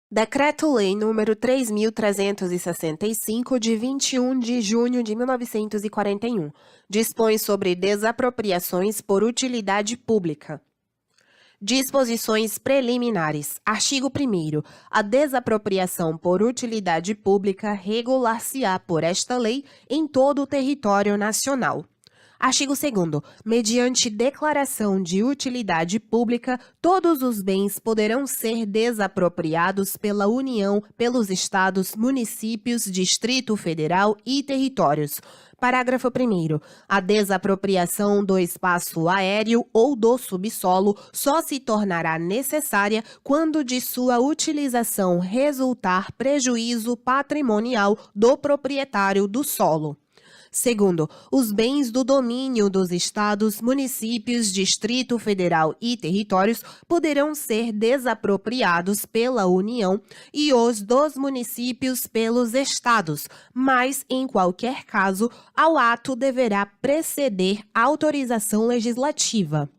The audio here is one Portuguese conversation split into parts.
Decreto-Lei nº 3.365, de 21 de junho de 1941, dispõe sobre desapropriações por utilidade pública. Disposições preliminares. Artigo 1º. A desapropriação por utilidade pública regular-se-á por esta lei em todo o território nacional. Artigo 2º. Mediante declaração de utilidade pública, todos os bens poderão ser desapropriados pela União, pelos Estados, municípios, Distrito Federal e territórios. Parágrafo 1º. A desapropriação do espaço aéreo ou do subsolo só se tornará necessária quando de sua utilização resultar prejuízo patrimonial do proprietário do solo. Segundo, os bens do domínio dos estados, municípios, Distrito Federal e territórios poderão ser desapropriados pela União e os dos municípios pelos estados, mas, em qualquer caso, ao ato deverá preceder autorização legislativa.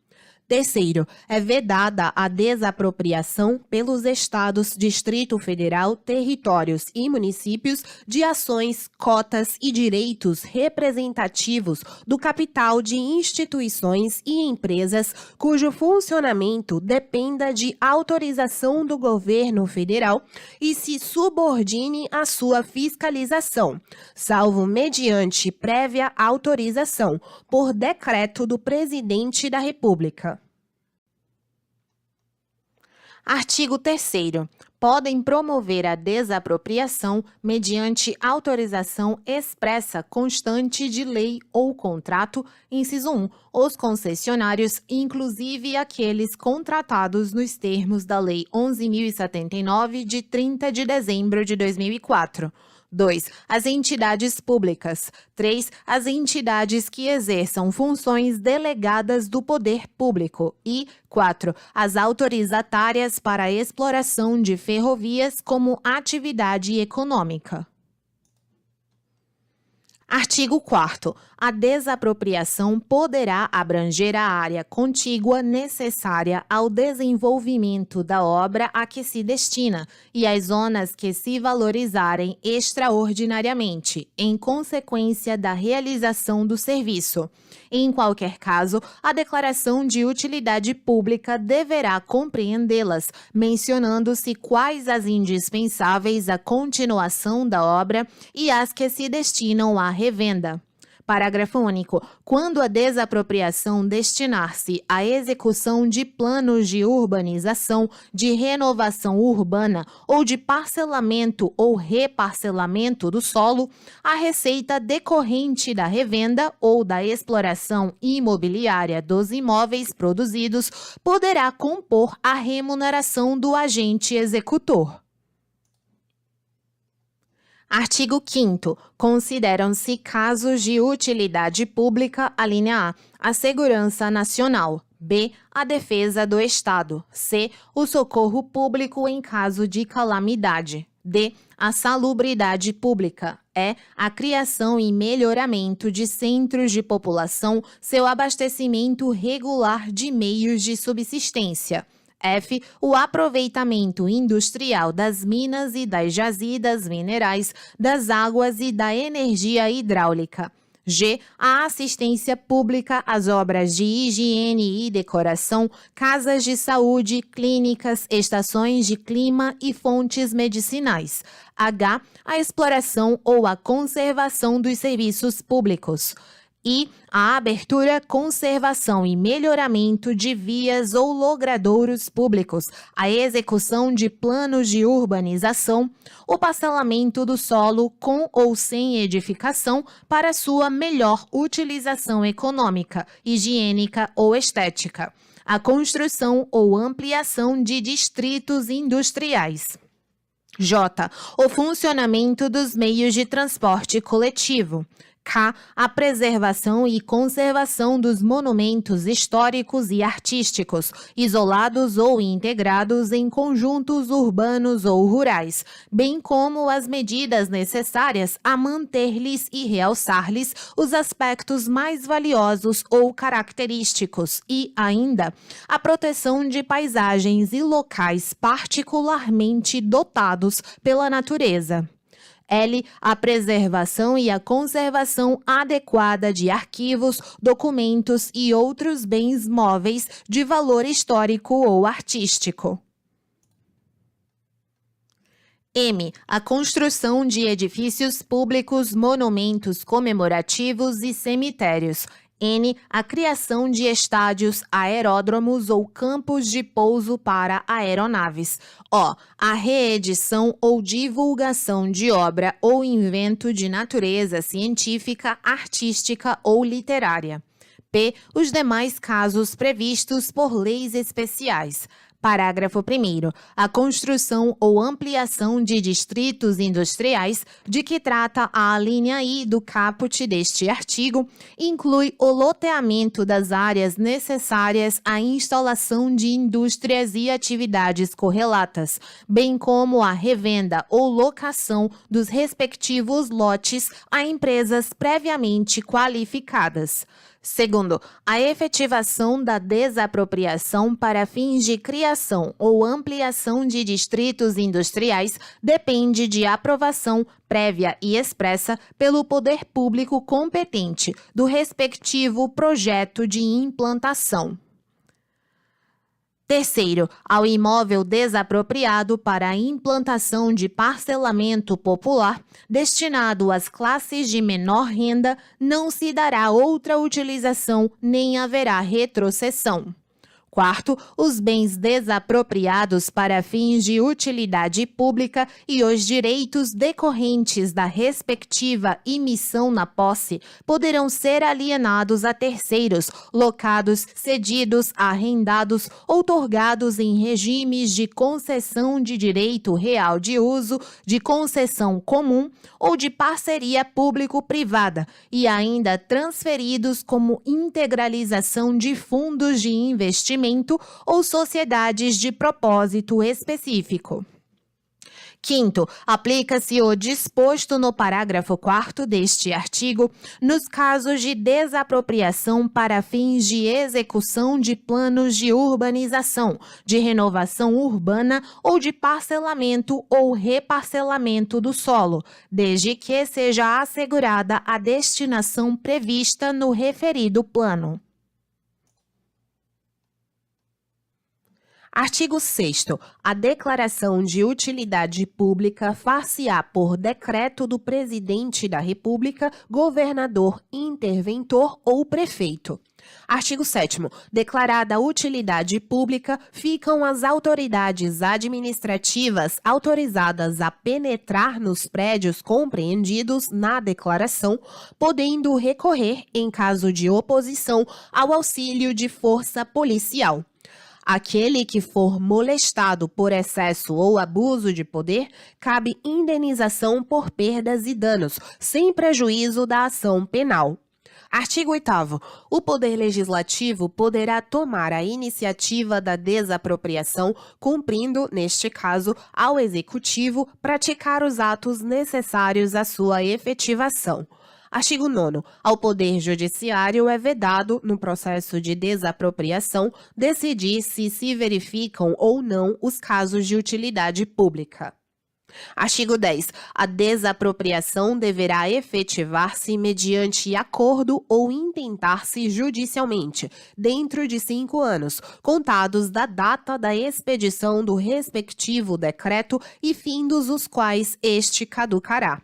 Terceiro, é vedada a desapropriação pelos estados, Distrito Federal, territórios e municípios de ações, cotas e direitos representativos do capital de instituições e empresas cujo funcionamento dependa de autorização do governo federal e se subordine à sua fiscalização, salvo mediante prévia autorização, por decreto do Presidente da República. Artigo 3º. Podem promover a desapropriação mediante autorização expressa constante de lei ou contrato, inciso 1, os concessionários, inclusive aqueles contratados nos termos da Lei 11.079, de 30 de dezembro de 2004. 2. As entidades públicas. 3. As entidades que exerçam funções delegadas do poder público. E 4. As autorizatárias para a exploração de ferrovias como atividade econômica. Artigo 4º. A desapropriação poderá abranger a área contígua necessária ao desenvolvimento da obra a que se destina e as zonas que se valorizarem extraordinariamente, em consequência da realização do serviço. Em qualquer caso, a declaração de utilidade pública deverá compreendê-las, mencionando-se quais as indispensáveis à continuação da obra e as que se destinam à revenda. Parágrafo único. Quando a desapropriação destinar-se à execução de planos de urbanização, de renovação urbana ou de parcelamento ou reparcelamento do solo, a receita decorrente da revenda ou da exploração imobiliária dos imóveis produzidos poderá compor a remuneração do agente executor. Artigo 5º. Consideram-se casos de utilidade pública, alínea A, a segurança nacional, B, a defesa do Estado, C, o socorro público em caso de calamidade, D, a salubridade pública, E, a criação e melhoramento de centros de população, seu abastecimento regular de meios de subsistência, F, o aproveitamento industrial das minas e das jazidas minerais, das águas e da energia hidráulica. G, a assistência pública às obras de higiene e decoração, casas de saúde, clínicas, estações de clima e fontes medicinais. H, a exploração ou a conservação dos serviços públicos. E a abertura, conservação e melhoramento de vias ou logradouros públicos, a execução de planos de urbanização, o parcelamento do solo com ou sem edificação para sua melhor utilização econômica, higiênica ou estética, a construção ou ampliação de distritos industriais. J. O funcionamento dos meios de transporte coletivo. K. A preservação e conservação dos monumentos históricos e artísticos, isolados ou integrados em conjuntos urbanos ou rurais, bem como as medidas necessárias a manter-lhes e realçar-lhes os aspectos mais valiosos ou característicos e, ainda, a proteção de paisagens e locais particularmente dotados pela natureza. L. A preservação e a conservação adequada de arquivos, documentos e outros bens móveis de valor histórico ou artístico. M. A construção de edifícios públicos, monumentos comemorativos e cemitérios. N. A criação de estádios, aeródromos ou campos de pouso para aeronaves. O. A reedição ou divulgação de obra ou invento de natureza científica, artística ou literária. P. Os demais casos previstos por leis especiais. Parágrafo 1º. A construção ou ampliação de distritos industriais, de que trata a alínea I do caput deste artigo, inclui o loteamento das áreas necessárias à instalação de indústrias e atividades correlatas, bem como a revenda ou locação dos respectivos lotes a empresas previamente qualificadas. Segundo, a efetivação da desapropriação para fins de criação ou ampliação de distritos industriais depende de aprovação prévia e expressa pelo poder público competente do respectivo projeto de implantação. Terceiro, ao imóvel desapropriado para a implantação de parcelamento popular, destinado às classes de menor renda, não se dará outra utilização nem haverá retrocessão. Quarto, os bens desapropriados para fins de utilidade pública e os direitos decorrentes da respectiva imissão na posse poderão ser alienados a terceiros, locados, cedidos, arrendados, outorgados em regimes de concessão de direito real de uso, de concessão comum ou de parceria público-privada e ainda transferidos como integralização de fundos de investimento ou sociedades de propósito específico. Quinto, aplica-se o disposto no parágrafo 4º deste artigo nos casos de desapropriação para fins de execução de planos de urbanização, de renovação urbana ou de parcelamento ou reparcelamento do solo, desde que seja assegurada a destinação prevista no referido plano. Artigo 6º. A declaração de utilidade pública far-se-á por decreto do Presidente da República, governador, interventor ou prefeito. Artigo 7º. Declarada a utilidade pública, ficam as autoridades administrativas autorizadas a penetrar nos prédios compreendidos na declaração, podendo recorrer, em caso de oposição, ao auxílio de força policial. Aquele que for molestado por excesso ou abuso de poder, cabe indenização por perdas e danos, sem prejuízo da ação penal. Artigo 8º. O Poder Legislativo poderá tomar a iniciativa da desapropriação, cumprindo, neste caso, ao Executivo praticar os atos necessários à sua efetivação. Artigo 9º. Ao Poder Judiciário é vedado, no processo de desapropriação, decidir se verificam ou não os casos de utilidade pública. Artigo 10. A desapropriação deverá efetivar-se mediante acordo ou intentar-se judicialmente, dentro de 5 anos, contados da data da expedição do respectivo decreto e findos os quais este caducará.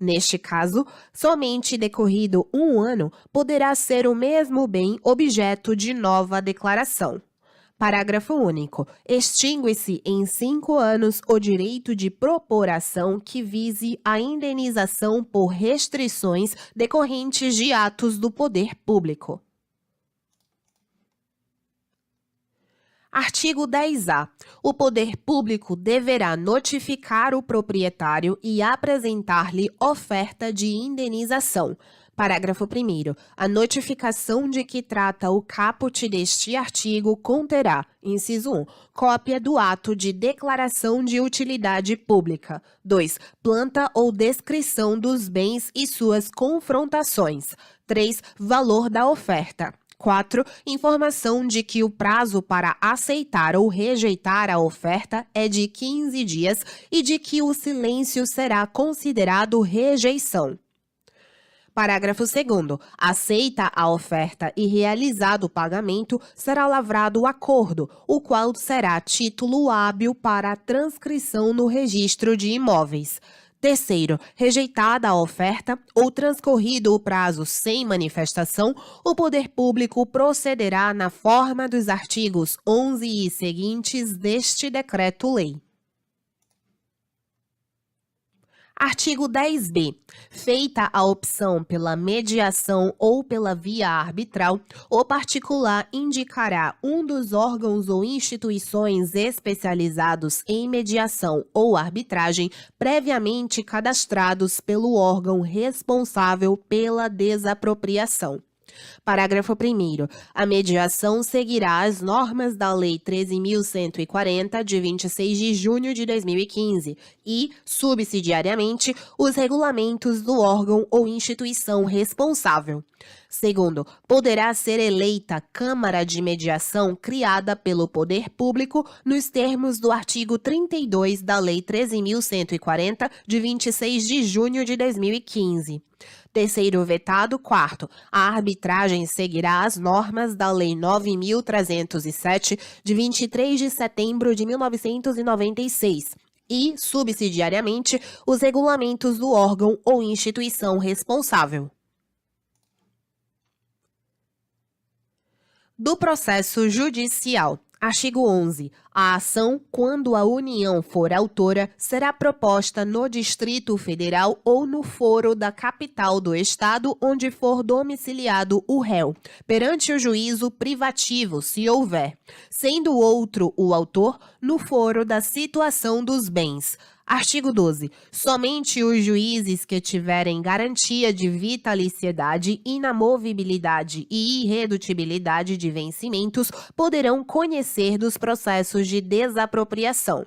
Neste caso, somente decorrido 1 ano, poderá ser o mesmo bem objeto de nova declaração. Parágrafo único. Extingue-se em 5 anos o direito de proporação que vise a indenização por restrições decorrentes de atos do poder público. Artigo 10-A. O poder público deverá notificar o proprietário e apresentar-lhe oferta de indenização, Parágrafo 1º. A notificação de que trata o caput deste artigo conterá, inciso 1, cópia do ato de declaração de utilidade pública. 2. Planta ou descrição dos bens e suas confrontações. 3. Valor da oferta. 4. Informação de que o prazo para aceitar ou rejeitar a oferta é de 15 dias e de que o silêncio será considerado rejeição. Parágrafo 2º. Aceita a oferta e realizado o pagamento, será lavrado o acordo, o qual será título hábil para a transcrição no registro de imóveis. 3º. Rejeitada a oferta ou transcorrido o prazo sem manifestação, o poder público procederá na forma dos artigos 11 e seguintes deste decreto-lei. Artigo 10b. Feita a opção pela mediação ou pela via arbitral, o particular indicará um dos órgãos ou instituições especializados em mediação ou arbitragem previamente cadastrados pelo órgão responsável pela desapropriação. Parágrafo 1º. A mediação seguirá as normas da Lei 13.140, de 26 de junho de 2015, e, subsidiariamente, os regulamentos do órgão ou instituição responsável. Segundo, poderá ser eleita Câmara de Mediação criada pelo Poder Público nos termos do artigo 32 da Lei 13.140, de 26 de junho de 2015. Terceiro vetado, quarto, a arbitragem seguirá as normas da Lei 9.307, de 23 de setembro de 1996, e, subsidiariamente, os regulamentos do órgão ou instituição responsável. Do processo judicial. Artigo 11. A ação, quando a União for autora, será proposta no Distrito Federal ou no foro da capital do Estado onde for domiciliado o réu, perante o juízo privativo, se houver, sendo outro o autor, no foro da situação dos bens. Artigo 12. Somente os juízes que tiverem garantia de vitaliciedade, inamovibilidade e irredutibilidade de vencimentos poderão conhecer dos processos de desapropriação.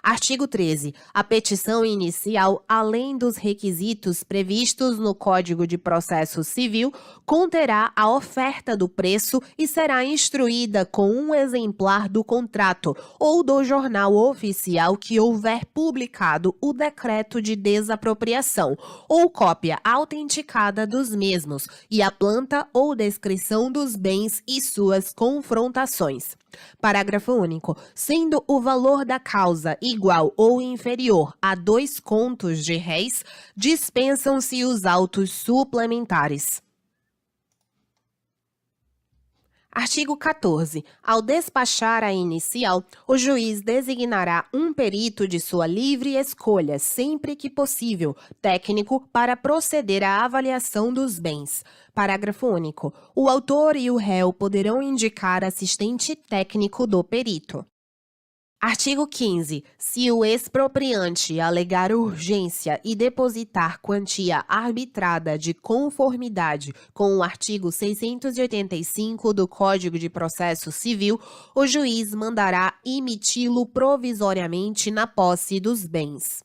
Artigo 13. A petição inicial, além dos requisitos previstos no Código de Processo Civil, conterá a oferta do preço e será instruída com um exemplar do contrato ou do jornal oficial que houver publicado o decreto de desapropriação ou cópia autenticada dos mesmos e a planta ou descrição dos bens e suas confrontações. Parágrafo único. Sendo o valor da causa igual ou inferior a 2 contos de réis, dispensam-se os autos suplementares. Artigo 14. Ao despachar a inicial, o juiz designará um perito de sua livre escolha, sempre que possível, técnico, para proceder à avaliação dos bens. Parágrafo único. O autor e o réu poderão indicar assistente técnico do perito. Artigo 15. Se o expropriante alegar urgência e depositar quantia arbitrada de conformidade com o artigo 685 do Código de Processo Civil, o juiz mandará emiti-lo provisoriamente na posse dos bens.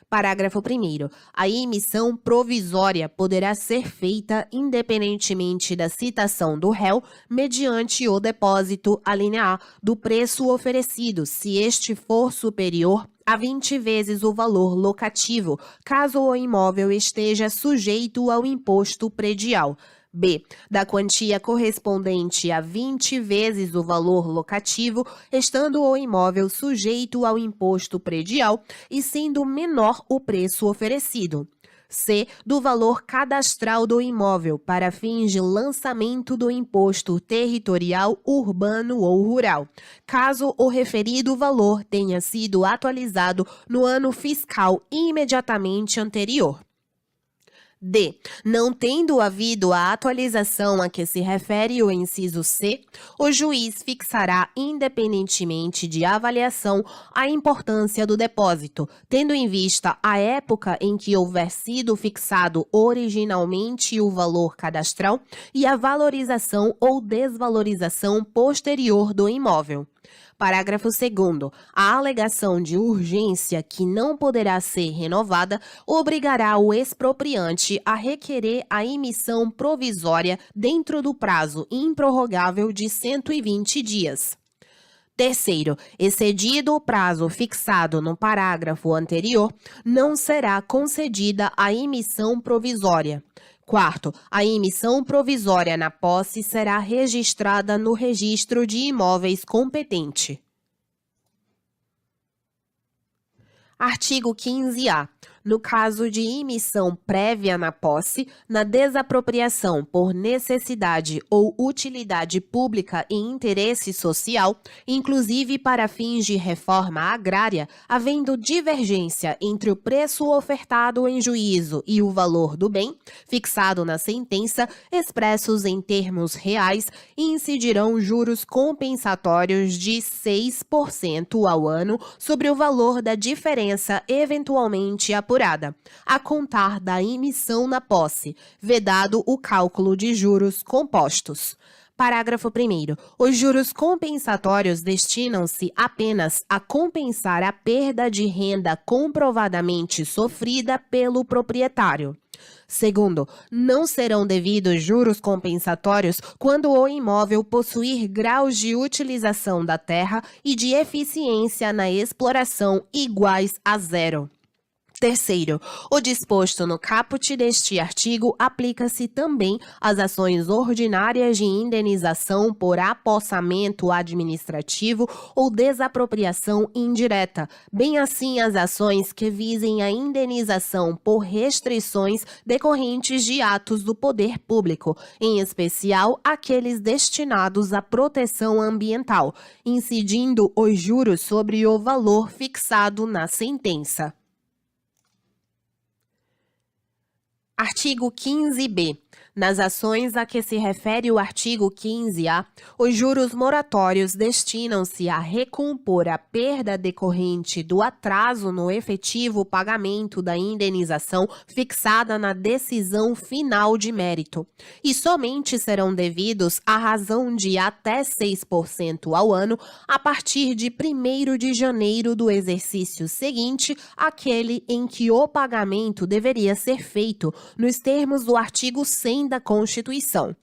Parágrafo 1º. A emissão provisória poderá ser feita independentemente da citação do réu, mediante o depósito, alínea A, do preço oferecido, se este for superior a 20 vezes o valor locativo, caso o imóvel esteja sujeito ao imposto predial. B. Da quantia correspondente a 20 vezes o valor locativo, estando o imóvel sujeito ao imposto predial e sendo menor o preço oferecido. C. Do valor cadastral do imóvel para fins de lançamento do imposto territorial, urbano ou rural, caso o referido valor tenha sido atualizado no ano fiscal imediatamente anterior. D. Não tendo havido a atualização a que se refere o inciso C, o juiz fixará, independentemente de avaliação, a importância do depósito, tendo em vista a época em que houver sido fixado originalmente o valor cadastral e a valorização ou desvalorização posterior do imóvel. Parágrafo 2º. A alegação de urgência que não poderá ser renovada obrigará o expropriante a requerer a emissão provisória dentro do prazo improrrogável de 120 dias. Terceiro, excedido o prazo fixado no parágrafo anterior, não será concedida a emissão provisória. Quarto, a emissão provisória na posse será registrada no registro de imóveis competente. Artigo 15-A. No caso de emissão prévia na posse, na desapropriação por necessidade ou utilidade pública e interesse social, inclusive para fins de reforma agrária, havendo divergência entre o preço ofertado em juízo e o valor do bem, fixado na sentença, expressos em termos reais, incidirão juros compensatórios de 6% ao ano sobre o valor da diferença eventualmente apurada, a contar da emissão na posse, vedado o cálculo de juros compostos. Parágrafo 1º. Os juros compensatórios destinam-se apenas a compensar a perda de renda comprovadamente sofrida pelo proprietário. Segundo, não serão devidos juros compensatórios quando o imóvel possuir graus de utilização da terra e de eficiência na exploração iguais a 0. Terceiro, o disposto no caput deste artigo aplica-se também às ações ordinárias de indenização por apossamento administrativo ou desapropriação indireta, bem assim às ações que visem a indenização por restrições decorrentes de atos do poder público, em especial aqueles destinados à proteção ambiental, incidindo os juros sobre o valor fixado na sentença. Artigo 15-B. Nas ações a que se refere o artigo 15-A, os juros moratórios destinam-se a recompor a perda decorrente do atraso no efetivo pagamento da indenização fixada na decisão final de mérito, e somente serão devidos à razão de até 6% ao ano a partir de 1º de janeiro do exercício seguinte àquele em que o pagamento deveria ser feito, nos termos do artigo 100 da Constituição.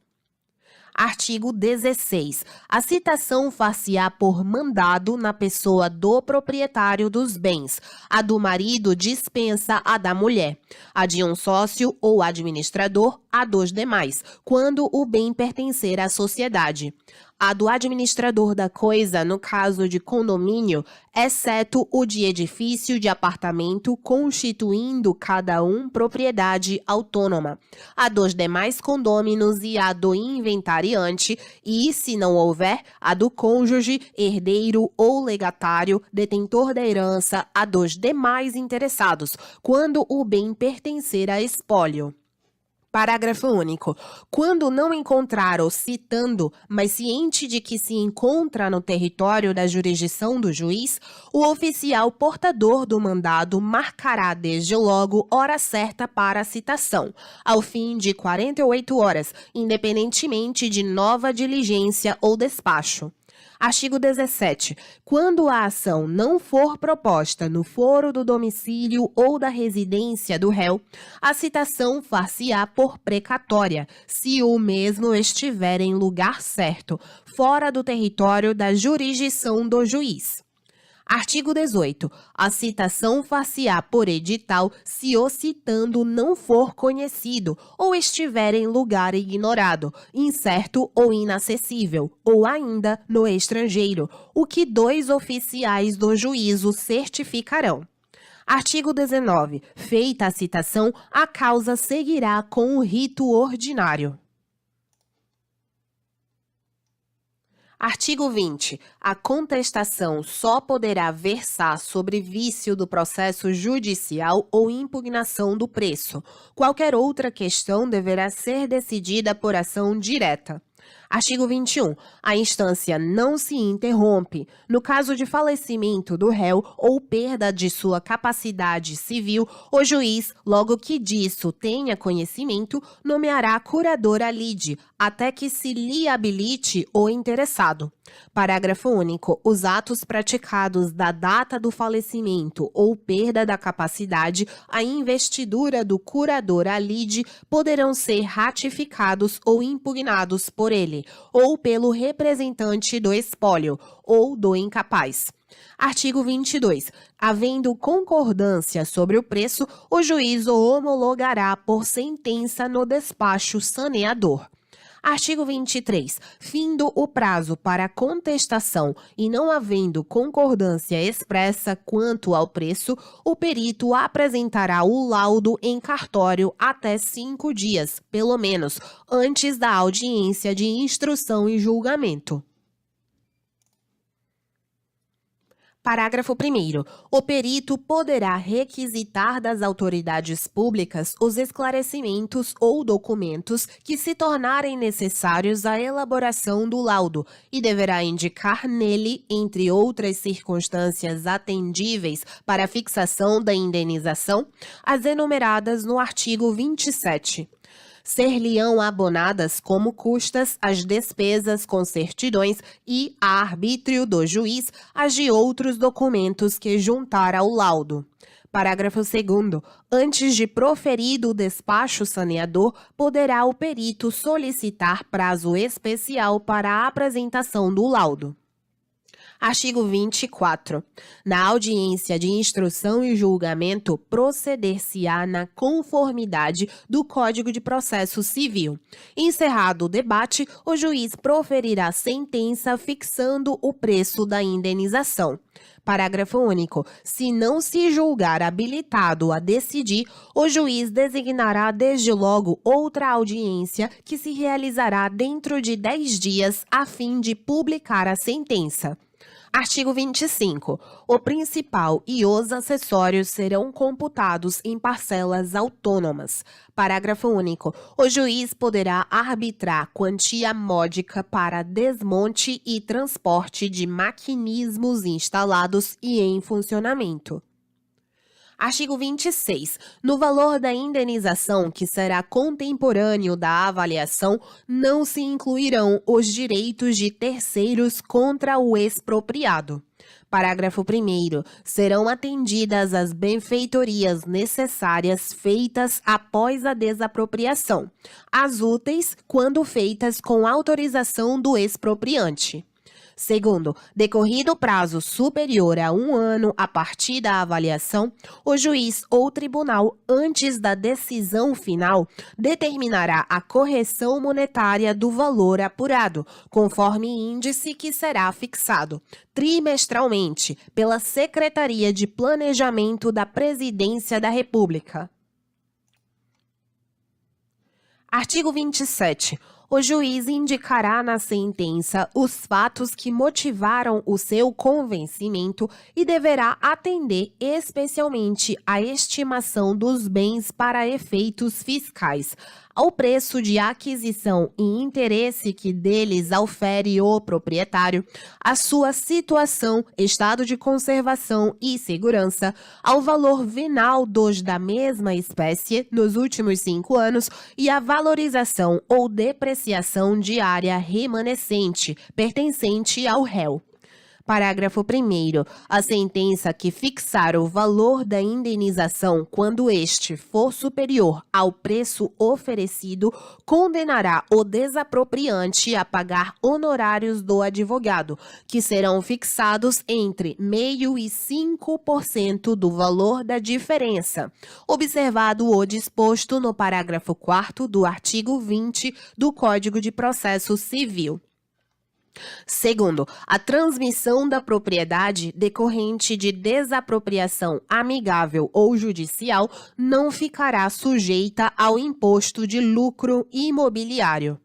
Artigo 16. A citação far-se-á por mandado na pessoa do proprietário dos bens. A do marido dispensa a da mulher. A de um sócio ou administrador, a dos demais, quando o bem pertencer à sociedade. A do administrador da coisa, no caso de condomínio, exceto o de edifício de apartamento, constituindo cada um propriedade autônoma. A dos demais condôminos e a do inventariante, e, se não houver, a do cônjuge, herdeiro ou legatário, detentor da herança, a dos demais interessados, quando o bem pertencer a espólio. Parágrafo único. Quando não encontrar o citando, mas ciente de que se encontra no território da jurisdição do juiz, o oficial portador do mandado marcará desde logo hora certa para a citação, ao fim de 48 horas, independentemente de nova diligência ou despacho. Artigo 17. Quando a ação não for proposta no foro do domicílio ou da residência do réu, a citação far-se-á por precatória, se o mesmo estiver em lugar certo, fora do território da jurisdição do juiz. Artigo 18. A citação far-se-á por edital se o citando não for conhecido ou estiver em lugar ignorado, incerto ou inacessível, ou ainda no estrangeiro, o que 2 oficiais do juízo certificarão. Artigo 19. Feita a citação, a causa seguirá com o rito ordinário. Artigo 20. A contestação só poderá versar sobre vício do processo judicial ou impugnação do preço. Qualquer outra questão deverá ser decidida por ação direta. Artigo 21. A instância não se interrompe. No caso de falecimento do réu ou perda de sua capacidade civil, o juiz, logo que disso tenha conhecimento, nomeará curador lide, até que se lhe habilite o interessado. Parágrafo único. Os atos praticados da data do falecimento ou perda da capacidade, a investidura do curador lide poderão ser ratificados ou impugnados por ele, ou pelo representante do espólio, ou do incapaz. Artigo 22. Havendo concordância sobre o preço, o juiz o homologará por sentença no despacho saneador. Artigo 23. Findo o prazo para contestação e não havendo concordância expressa quanto ao preço, o perito apresentará o laudo em cartório até 5 dias, pelo menos, antes da audiência de instrução e julgamento. Parágrafo 1º. O perito poderá requisitar das autoridades públicas os esclarecimentos ou documentos que se tornarem necessários à elaboração do laudo e deverá indicar nele, entre outras circunstâncias atendíveis para a fixação da indenização, as enumeradas no artigo 27. Ser-lhe-ão abonadas como custas as despesas com certidões e, a arbítrio do juiz, as de outros documentos que juntar ao laudo. Parágrafo 2º. Antes de proferido o despacho saneador, poderá o perito solicitar prazo especial para a apresentação do laudo. Artigo 24. Na audiência de instrução e julgamento, proceder-se-á na conformidade do Código de Processo Civil. Encerrado o debate, o juiz proferirá sentença fixando o preço da indenização. Parágrafo único. Se não se julgar habilitado a decidir, o juiz designará desde logo outra audiência que se realizará dentro de 10 dias a fim de publicar a sentença. Artigo 25. O principal e os acessórios serão computados em parcelas autônomas. Parágrafo único. O juiz poderá arbitrar quantia módica para desmonte e transporte de maquinismos instalados e em funcionamento. Artigo 26. No valor da indenização, que será contemporâneo da avaliação, não se incluirão os direitos de terceiros contra o expropriado. Parágrafo 1º. Serão atendidas as benfeitorias necessárias feitas após a desapropriação, as úteis quando feitas com autorização do expropriante. Segundo, decorrido prazo superior a 1 ano a partir da avaliação, o juiz ou tribunal, antes da decisão final, determinará a correção monetária do valor apurado, conforme índice que será fixado, trimestralmente, pela Secretaria de Planejamento da Presidência da República. Artigo 27. O juiz indicará na sentença os fatos que motivaram o seu convencimento e deverá atender especialmente à estimação dos bens para efeitos fiscais, ao preço de aquisição e interesse que deles aufere o proprietário, à sua situação, estado de conservação e segurança, ao valor venal dos da mesma espécie nos últimos 5 anos e à valorização ou depreciação diária remanescente, pertencente ao réu. Parágrafo 1º. A sentença que fixar o valor da indenização quando este for superior ao preço oferecido, condenará o desapropriante a pagar honorários do advogado, que serão fixados entre 0,5% e 5% do valor da diferença, observado o disposto no parágrafo 4º do artigo 20 do Código de Processo Civil. Segundo, a transmissão da propriedade decorrente de desapropriação amigável ou judicial não ficará sujeita ao imposto de lucro imobiliário.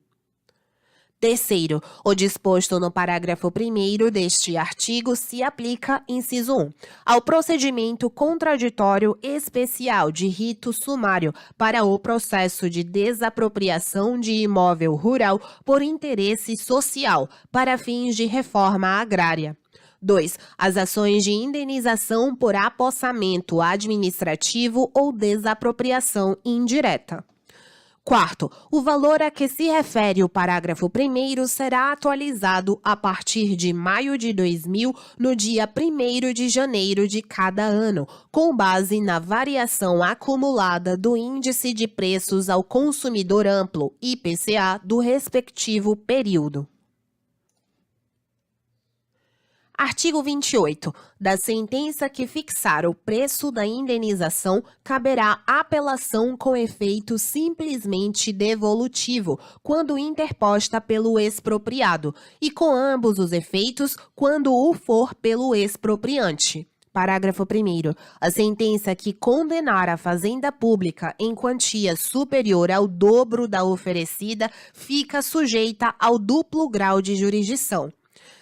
Terceiro, o disposto no parágrafo 1º deste artigo se aplica, inciso 1, ao procedimento contraditório especial de rito sumário para o processo de desapropriação de imóvel rural por interesse social para fins de reforma agrária. 2. As ações de indenização por apossamento administrativo ou desapropriação indireta. Quarto, o valor a que se refere o parágrafo 1º será atualizado a partir de maio de 2000, no dia 1º de janeiro de cada ano, com base na variação acumulada do Índice de Preços ao Consumidor Amplo, IPCA, do respectivo período. Artigo 28. Da sentença que fixar o preço da indenização, caberá apelação com efeito simplesmente devolutivo, quando interposta pelo expropriado, e com ambos os efeitos, quando o for pelo expropriante. Parágrafo 1º. A sentença que condenar a fazenda pública em quantia superior ao dobro da oferecida fica sujeita ao duplo grau de jurisdição.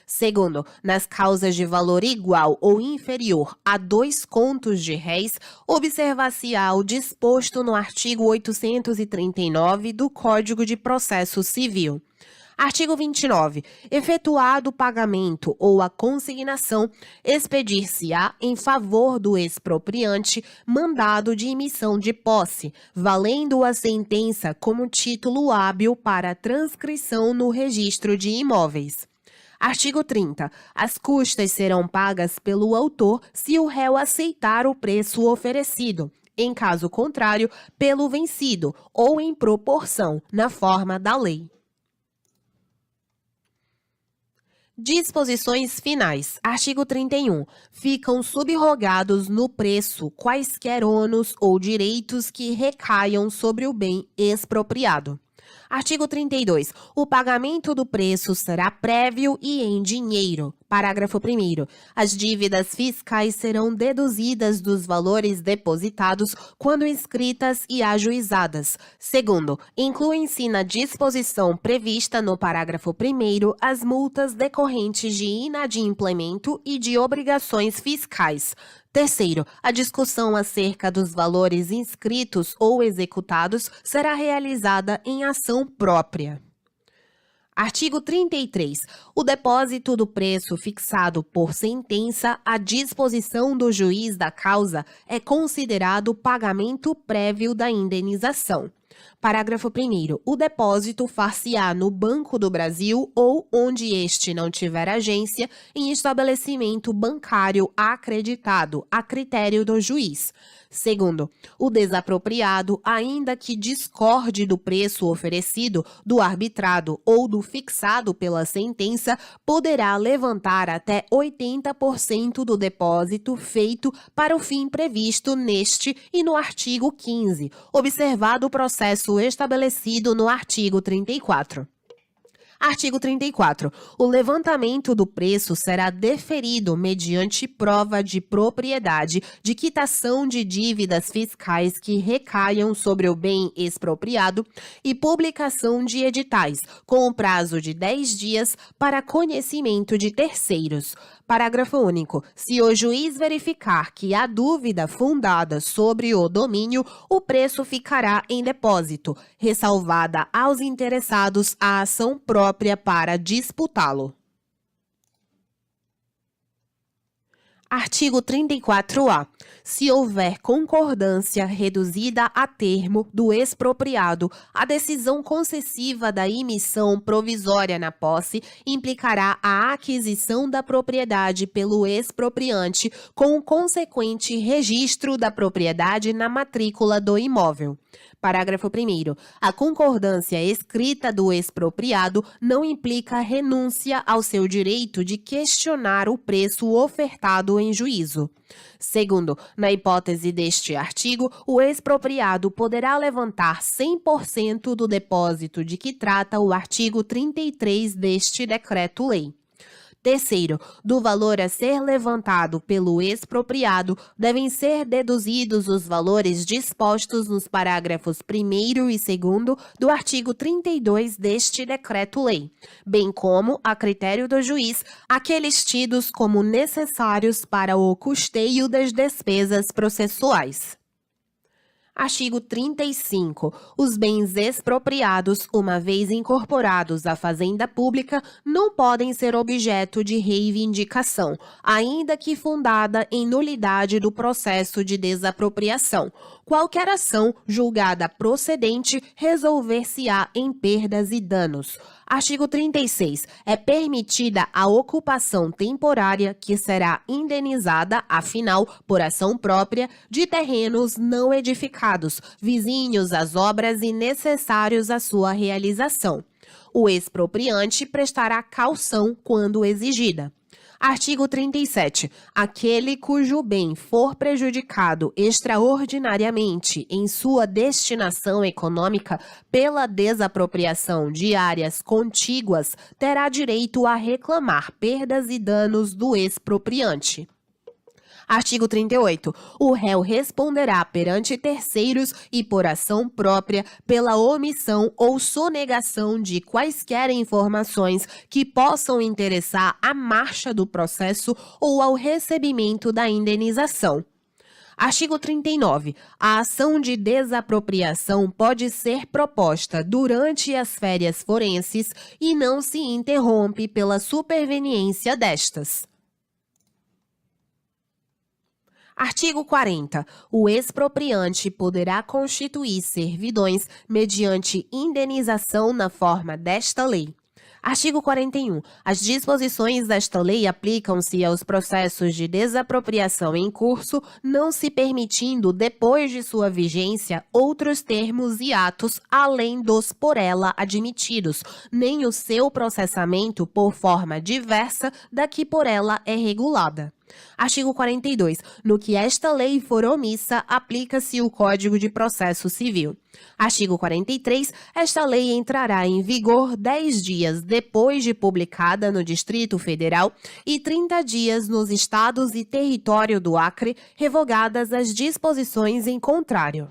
Segundo, nas causas de valor igual ou inferior a 2 contos de réis, observar-se-á o disposto no artigo 839 do Código de Processo Civil. Artigo 29. Efetuado o pagamento ou a consignação, expedir-se-á em favor do expropriante mandado de emissão de posse, valendo a sentença como título hábil para transcrição no registro de imóveis. Artigo 30. As custas serão pagas pelo autor se o réu aceitar o preço oferecido, em caso contrário, pelo vencido, ou em proporção, na forma da lei. Disposições finais. Artigo 31. Ficam subrogados no preço quaisquer ônus ou direitos que recaiam sobre o bem expropriado. Artigo 32. O pagamento do preço será prévio e em dinheiro. Parágrafo 1º. As dívidas fiscais serão deduzidas dos valores depositados quando inscritas e ajuizadas. Segundo, incluem-se na disposição prevista no parágrafo 1º as multas decorrentes de inadimplemento e de obrigações fiscais. Terceiro, a discussão acerca dos valores inscritos ou executados será realizada em ação própria. Artigo 33. O depósito do preço fixado por sentença à disposição do juiz da causa é considerado pagamento prévio da indenização. Parágrafo 1º. O depósito far-se-á no Banco do Brasil ou, onde este não tiver agência, em estabelecimento bancário acreditado, a critério do juiz. Segundo, o desapropriado, ainda que discorde do preço oferecido, do arbitrado ou do fixado pela sentença, poderá levantar até 80% do depósito feito para o fim previsto neste e no artigo 15, observado o processo estabelecido no artigo 34. Artigo 34. O levantamento do preço será deferido mediante prova de propriedade de quitação de dívidas fiscais que recaiam sobre o bem expropriado e publicação de editais, com o prazo de 10 dias para conhecimento de terceiros. Parágrafo único. Se o juiz verificar que há dúvida fundada sobre o domínio, o preço ficará em depósito, ressalvada aos interessados a ação própria para disputá-lo. Artigo 34-A. Se houver concordância reduzida a termo do expropriado, a decisão concessiva da emissão provisória na posse implicará a aquisição da propriedade pelo expropriante com o consequente registro da propriedade na matrícula do imóvel. Parágrafo 1º. A concordância escrita do expropriado não implica renúncia ao seu direito de questionar o preço ofertado em juízo. Segundo, na hipótese deste artigo, o expropriado poderá levantar 100% do depósito de que trata o artigo 33 deste decreto-lei. Terceiro, do valor a ser levantado pelo expropriado, devem ser deduzidos os valores dispostos nos parágrafos 1º e 2º do artigo 32 deste decreto-lei, bem como, a critério do juiz, aqueles tidos como necessários para o custeio das despesas processuais. Artigo 35. Os bens expropriados, uma vez incorporados à fazenda pública, não podem ser objeto de reivindicação, ainda que fundada em nulidade do processo de desapropriação. Qualquer ação julgada procedente resolver-se-á em perdas e danos. Artigo 36. É permitida a ocupação temporária, que será indenizada, afinal, por ação própria, de terrenos não edificados, vizinhos às obras e necessários à sua realização. O expropriante prestará caução quando exigida. Artigo 37. Aquele cujo bem for prejudicado extraordinariamente em sua destinação econômica pela desapropriação de áreas contíguas terá direito a reclamar perdas e danos do expropriante. Artigo 38. O réu responderá perante terceiros e por ação própria pela omissão ou sonegação de quaisquer informações que possam interessar à marcha do processo ou ao recebimento da indenização. Artigo 39. A ação de desapropriação pode ser proposta durante as férias forenses e não se interrompe pela superveniência destas. Artigo 40. O expropriante poderá constituir servidões mediante indenização na forma desta lei. Artigo 41. As disposições desta lei aplicam-se aos processos de desapropriação em curso, não se permitindo, depois de sua vigência, outros termos e atos além dos por ela admitidos, nem o seu processamento por forma diversa da que por ela é regulada. Artigo 42. No que esta lei for omissa, aplica-se o Código de Processo Civil. Artigo 43. Esta lei entrará em vigor 10 dias depois de publicada no Distrito Federal e 30 dias nos estados e território do Acre, revogadas as disposições em contrário.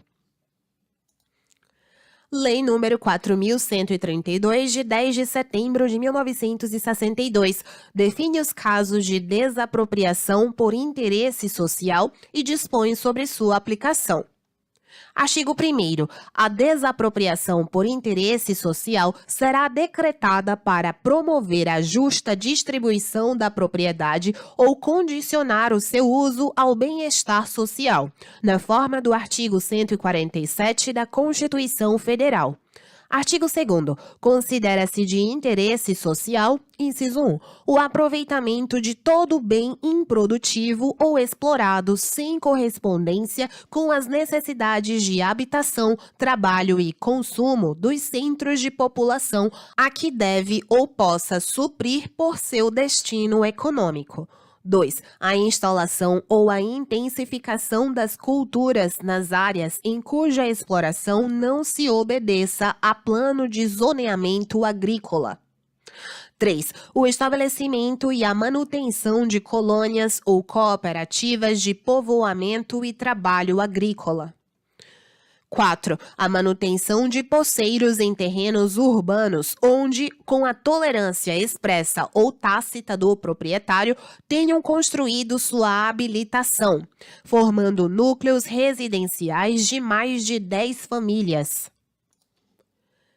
Lei nº 4.132, de 10 de setembro de 1962, define os casos de desapropriação por interesse social e dispõe sobre sua aplicação. Artigo 1º. A desapropriação por interesse social será decretada para promover a justa distribuição da propriedade ou condicionar o seu uso ao bem-estar social, na forma do artigo 147 da Constituição Federal. Artigo 2º. Considera-se de interesse social, inciso 1, o aproveitamento de todo bem improdutivo ou explorado sem correspondência com as necessidades de habitação, trabalho e consumo dos centros de população a que deve ou possa suprir por seu destino econômico. 2. A instalação ou a intensificação das culturas nas áreas em cuja exploração não se obedeça a plano de zoneamento agrícola. 3. O estabelecimento e a manutenção de colônias ou cooperativas de povoamento e trabalho agrícola. 4. A manutenção de poceiros em terrenos urbanos, onde, com a tolerância expressa ou tácita do proprietário, tenham construído sua habilitação, formando núcleos residenciais de mais de 10 famílias.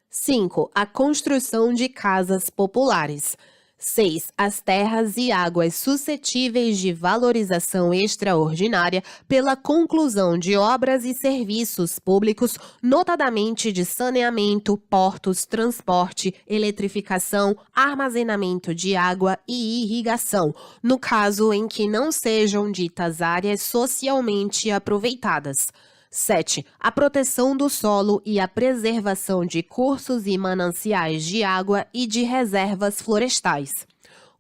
5. A construção de casas populares. 6. As terras e águas suscetíveis de valorização extraordinária pela conclusão de obras e serviços públicos, notadamente de saneamento, portos, transporte, eletrificação, armazenamento de água e irrigação, no caso em que não sejam ditas áreas socialmente aproveitadas. 7. A proteção do solo e a preservação de cursos e mananciais de água e de reservas florestais.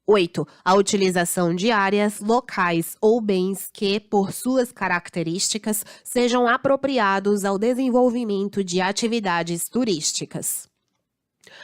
8. A utilização de áreas, locais ou bens que, por suas características, sejam apropriados ao desenvolvimento de atividades turísticas.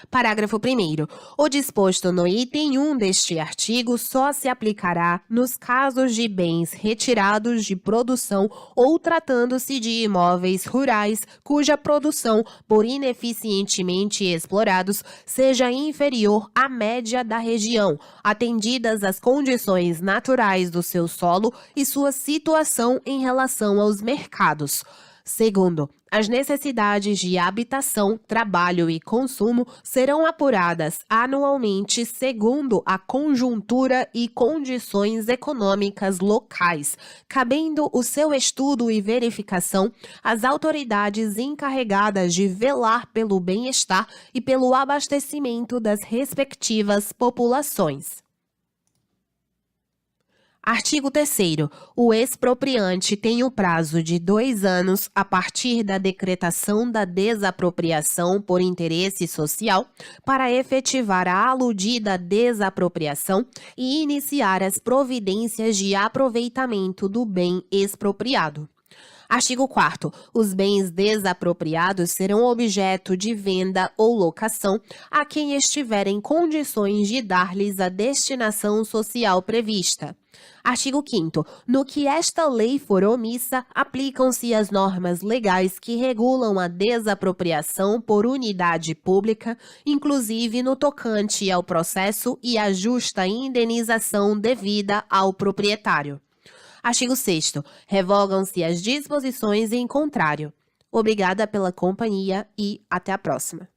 Parágrafo 1º. O disposto no item 1 deste artigo só se aplicará nos casos de bens retirados de produção ou tratando-se de imóveis rurais cuja produção, por ineficientemente explorados, seja inferior à média da região, atendidas as condições naturais do seu solo e sua situação em relação aos mercados. Segundo, as necessidades de habitação, trabalho e consumo serão apuradas anualmente segundo a conjuntura e condições econômicas locais, cabendo o seu estudo e verificação às autoridades encarregadas de velar pelo bem-estar e pelo abastecimento das respectivas populações. Artigo 3º. O expropriante tem o prazo de 2 anos a partir da decretação da desapropriação por interesse social para efetivar a aludida desapropriação e iniciar as providências de aproveitamento do bem expropriado. Artigo 4º. Os bens desapropriados serão objeto de venda ou locação a quem estiver em condições de dar-lhes a destinação social prevista. Artigo 5º. No que esta lei for omissa, aplicam-se as normas legais que regulam a desapropriação por unidade pública, inclusive no tocante ao processo e à justa indenização devida ao proprietário. Artigo 6º. Revogam-se as disposições em contrário. Obrigada pela companhia e até a próxima.